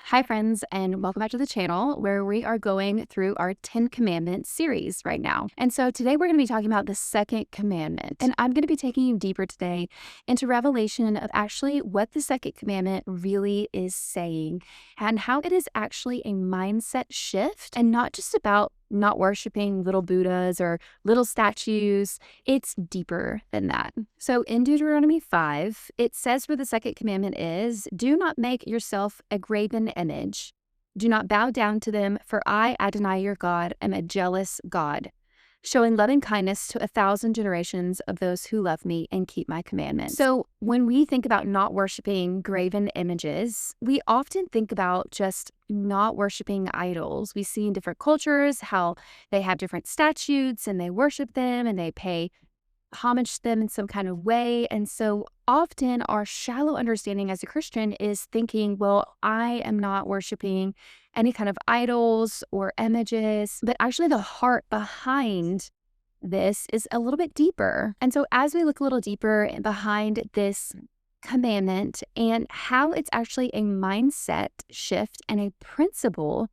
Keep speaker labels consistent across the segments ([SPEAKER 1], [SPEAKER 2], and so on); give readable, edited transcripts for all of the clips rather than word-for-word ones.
[SPEAKER 1] Hi, friends, and welcome back to the channel where we are going through our 10 Commandments series right now. And so today we're going to be talking about the Second Commandment. And I'm going to be taking you deeper today into revelation of actually what the Second Commandment really is saying and how it is actually a mindset shift and not just about not worshiping little Buddhas or little statues. It's deeper than that. So in Deuteronomy 5, it says where the second commandment is, do not make yourself a graven image. Do not bow down to them, for I, Adonai your God, am a jealous God, showing loving kindness to 1,000 generations of those who love me and keep my commandments. So when we think about not worshiping graven images, we often think about just not worshiping idols. We see in different cultures how they have different statutes and they worship them and they pay homage to them in some kind of way. And so often our shallow understanding as a Christian is thinking, well, I am not worshiping any kind of idols or images, but actually the heart behind this is a little bit deeper. And so as we look a little deeper behind this commandment and how it's actually a mindset shift and a principle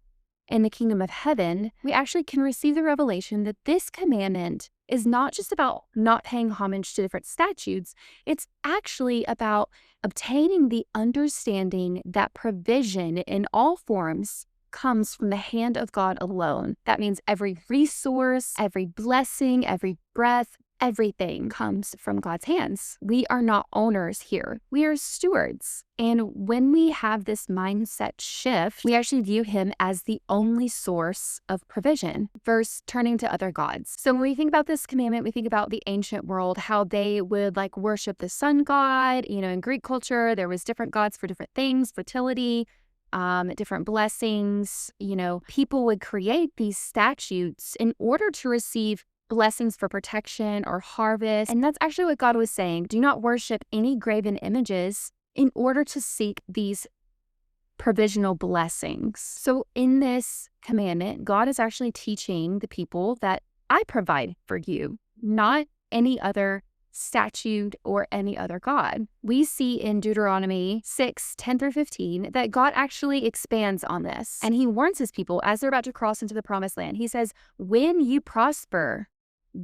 [SPEAKER 1] in the kingdom of heaven, we actually can receive the revelation that this commandment is not just about not paying homage to different statutes. It's actually about obtaining the understanding that provision in all forms comes from the hand of God alone. That means every resource, every blessing, every breath, everything comes from God's hands. We are not owners here. We are stewards. And when we have this mindset shift, we actually view him as the only source of provision versus turning to other gods. So when we think about this commandment, we think about the ancient world, how they would worship the sun god. In Greek culture, there was different gods for different things, fertility, different blessings. People would create these statutes in order to receive blessings for protection or harvest. And that's actually what God was saying. Do not worship any graven images in order to seek these provisional blessings. So in this commandment, God is actually teaching the people that I provide for you, not any other statute or any other God. We see in Deuteronomy 6:10-15 that God actually expands on this. And he warns his people as they're about to cross into the promised land. He says, when you prosper,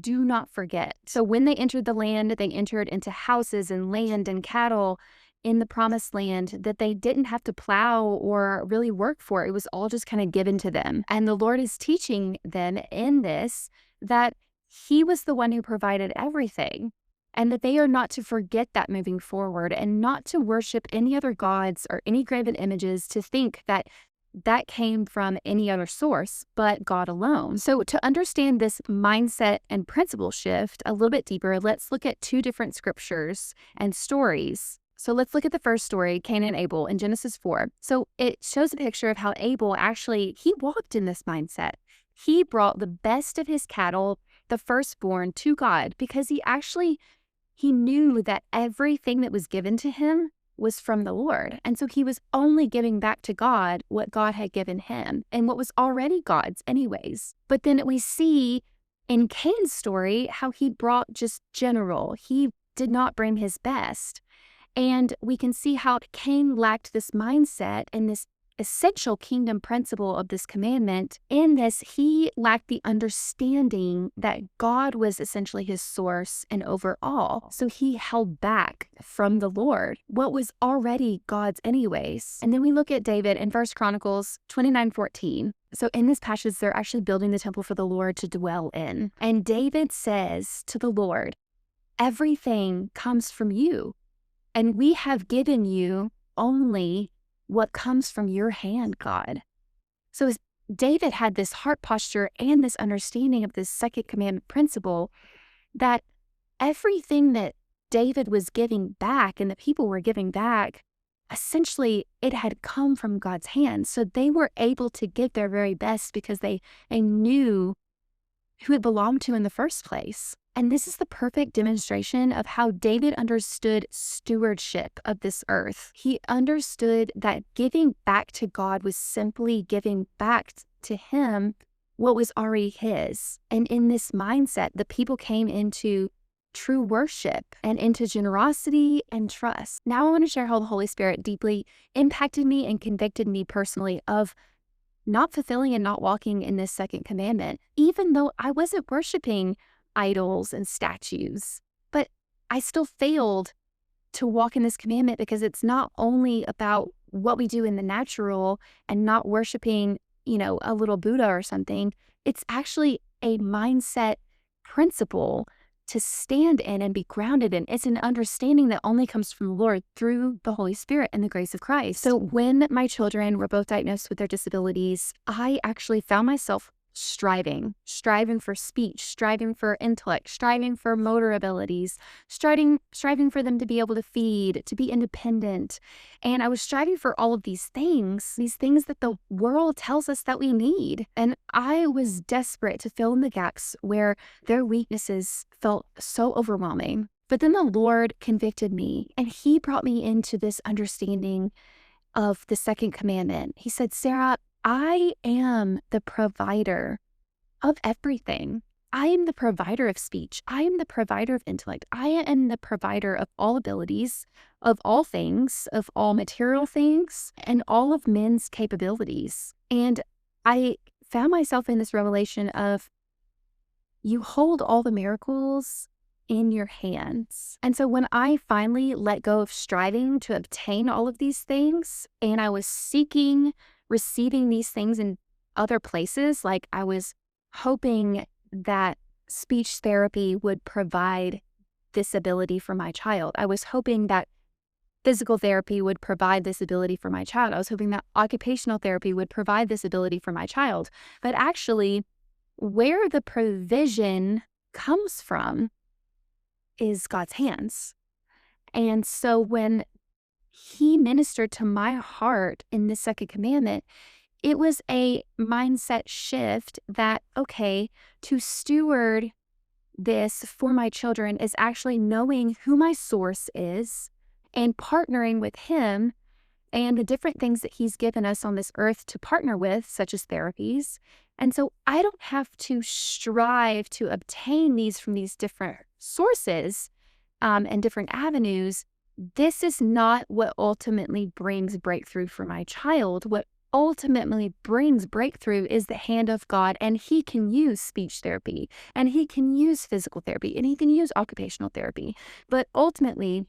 [SPEAKER 1] do not forget. So when they entered the land, they entered into houses and land and cattle in the promised land that they didn't have to plow or really work for. It was all just kind of given to them. And the Lord is teaching them in this that he was the one who provided everything, and that they are not to forget that moving forward and not to worship any other gods or any graven images, to think that came from any other source but God alone. So to understand this mindset and principle shift a little bit deeper, let's look at two different scriptures and stories. So let's look at the first story, Cain and Abel, in Genesis 4. So it shows a picture of how Abel he walked in this mindset. He brought the best of his cattle, the firstborn, to God because he knew that everything that was given to him was from the Lord. And so he was only giving back to God what God had given him and what was already God's anyways. But then we see in Cain's story how he brought just general. He did not bring his best. And we can see how Cain lacked this mindset and this essential kingdom principle of this commandment. In this, he lacked the understanding that God was essentially his source and overall. So he held back from the Lord, what was already God's anyways. And then we look at David in First Chronicles 29:14. So in this passage, they're actually building the temple for the Lord to dwell in. And David says to the Lord, everything comes from you, and we have given you only what comes from your hand, God. So as David had this heart posture and this understanding of this second commandment principle, that everything that David was giving back and the people were giving back, essentially it had come from God's hand. So they were able to give their very best because they knew who it belonged to in the first place. And this is the perfect demonstration of how David understood stewardship of this earth. He understood that giving back to God was simply giving back to him what was already his. And in this mindset, the people came into true worship and into generosity and trust. Now I want to share how the Holy Spirit deeply impacted me and convicted me personally of not fulfilling and not walking in this second commandment, even though I wasn't worshiping idols and statues. But I still failed to walk in this commandment because it's not only about what we do in the natural and not worshiping, a little Buddha or something. It's actually a mindset principle to stand in and be grounded in. It's an understanding that only comes from the Lord through the Holy Spirit and the grace of Christ. So when my children were both diagnosed with their disabilities, I actually found myself striving for speech, striving for intellect, striving for motor abilities, striving for them to be able to feed, to be independent. And I was striving for all of these things that the world tells us that we need. And I was desperate to fill in the gaps where their weaknesses felt so overwhelming. But then the Lord convicted me, and He brought me into this understanding of the second commandment. He said, Sarah, I am the provider of everything. I am the provider of speech. I am the provider of intellect. I am the provider of all abilities, of all things, of all material things, and all of men's capabilities. And I found myself in this revelation of, you hold all the miracles in your hands. And so when I finally let go of striving to obtain all of these things, and I was seeking receiving these things in other places, like I was hoping that speech therapy would provide this ability for my child. I was hoping that physical therapy would provide this ability for my child. I was hoping that occupational therapy would provide this ability for my child. But actually, where the provision comes from is God's hands. And so when He ministered to my heart in the second commandment, it was a mindset shift that, okay, to steward this for my children is actually knowing who my source is and partnering with Him and the different things that He's given us on this earth to partner with, such as therapies. And so I don't have to strive to obtain these from these different sources and different avenues. This is not what ultimately brings breakthrough for my child. What ultimately brings breakthrough is the hand of God, and He can use speech therapy, and He can use physical therapy, and He can use occupational therapy. But ultimately,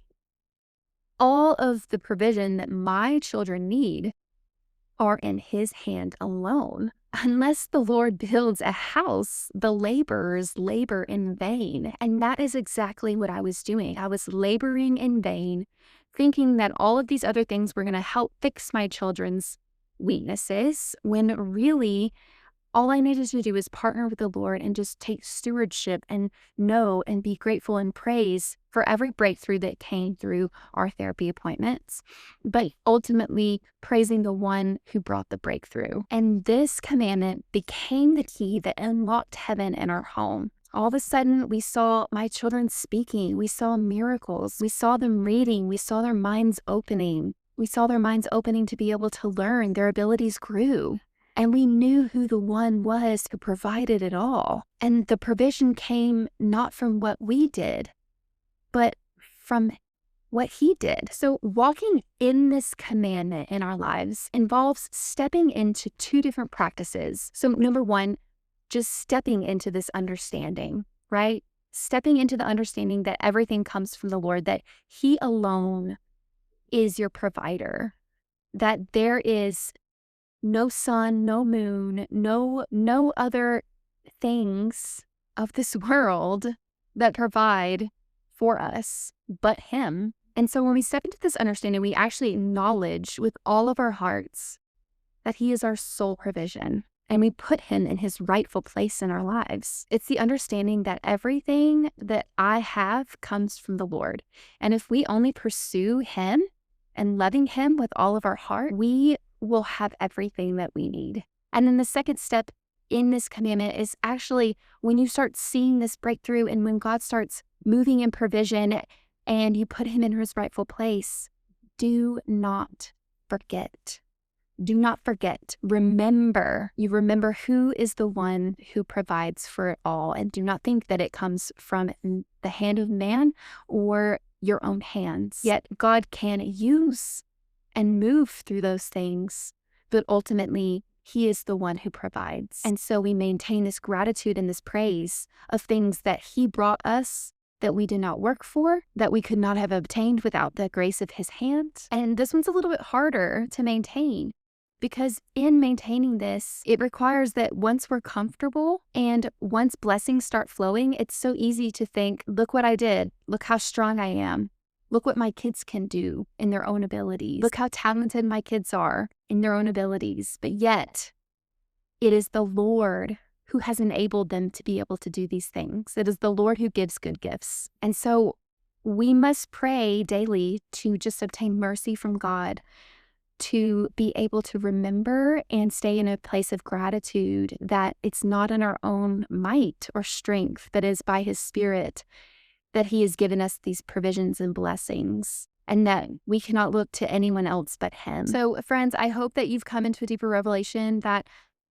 [SPEAKER 1] all of the provision that my children need are in His hand alone. Unless the Lord builds a house, the laborers labor in vain. And that is exactly what I was doing. I was laboring in vain, thinking that all of these other things were going to help fix my children's weaknesses, when really all I needed to do is partner with the Lord and just take stewardship and know and be grateful and praise for every breakthrough that came through our therapy appointments, but ultimately praising the one who brought the breakthrough. And this commandment became the key that unlocked heaven in our home. All of a sudden, we saw my children speaking. We saw miracles. We saw them reading. We saw their minds opening. We saw their minds opening to be able to learn. Their abilities grew. And we knew who the one was who provided it all. And the provision came not from what we did, but from what He did. So walking in this commandment in our lives involves stepping into two different practices. So number one, just stepping into this understanding, right? Stepping into the understanding that everything comes from the Lord, that He alone is your provider, that there is no sun, no moon, no other things of this world that provide for us but Him. And so when we step into this understanding, we actually acknowledge with all of our hearts that He is our sole provision, and we put Him in His rightful place in our lives. It's the understanding that everything that I have comes from the Lord. And if we only pursue Him and loving Him with all of our heart, we will have everything that we need. And then the second step in this commandment is actually when you start seeing this breakthrough and when God starts moving in provision and you put Him in His rightful place, do not forget. Do not forget. Remember. You remember who is the one who provides for it all. And do not think that it comes from the hand of man or your own hands. Yet God can use and move through those things, but ultimately He is the one who provides. And so we maintain this gratitude and this praise of things that He brought us that we did not work for, that we could not have obtained without the grace of His hand. And this one's a little bit harder to maintain, because in maintaining this, it requires that once we're comfortable and once blessings start flowing, it's so easy to think, look what I did. Look how strong I am. Look what my kids can do in their own abilities. Look how talented my kids are in their own abilities. But yet, it is the Lord who has enabled them to be able to do these things. It is the Lord who gives good gifts. And so we must pray daily to just obtain mercy from God, to be able to remember and stay in a place of gratitude that it's not in our own might or strength, but is by His Spirit that He has given us these provisions and blessings, and that we cannot look to anyone else but Him. So friends, I hope that you've come into a deeper revelation that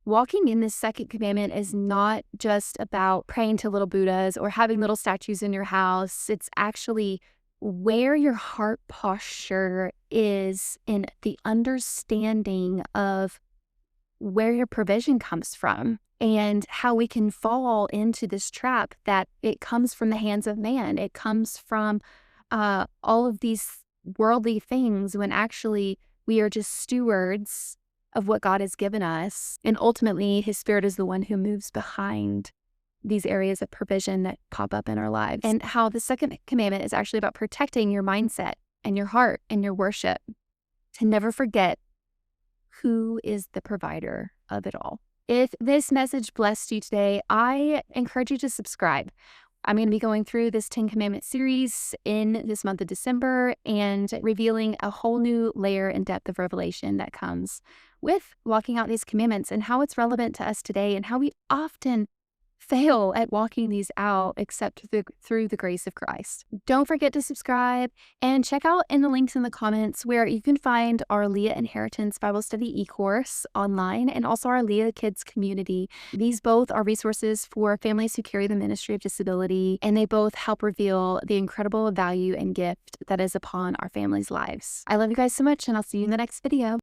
[SPEAKER 1] walking in this second commandment is not just about praying to little Buddhas or having little statues in your house. It's actually where your heart posture is in the understanding of where your provision comes from, and how we can fall into this trap that it comes from the hands of man. It comes from all of these worldly things, when actually we are just stewards of what God has given us. And ultimately, His Spirit is the one who moves behind these areas of provision that pop up in our lives. And how the second commandment is actually about protecting your mindset and your heart and your worship, to never forget who is the provider of it all. If this message blessed you today, I encourage you to subscribe. I'm going to be going through this 10 Commandment series in this month of December and revealing a whole new layer and depth of revelation that comes with walking out these commandments and how it's relevant to us today, and how we often fail at walking these out except through the grace of Christ. Don't forget to subscribe and check out in the links in the comments where you can find our Leah Inheritance Bible Study e-course online, and also our Leah Kids community. These both are resources for families who carry the ministry of disability, and they both help reveal the incredible value and gift that is upon our families' lives. I love you guys so much, and I'll see you in the next video.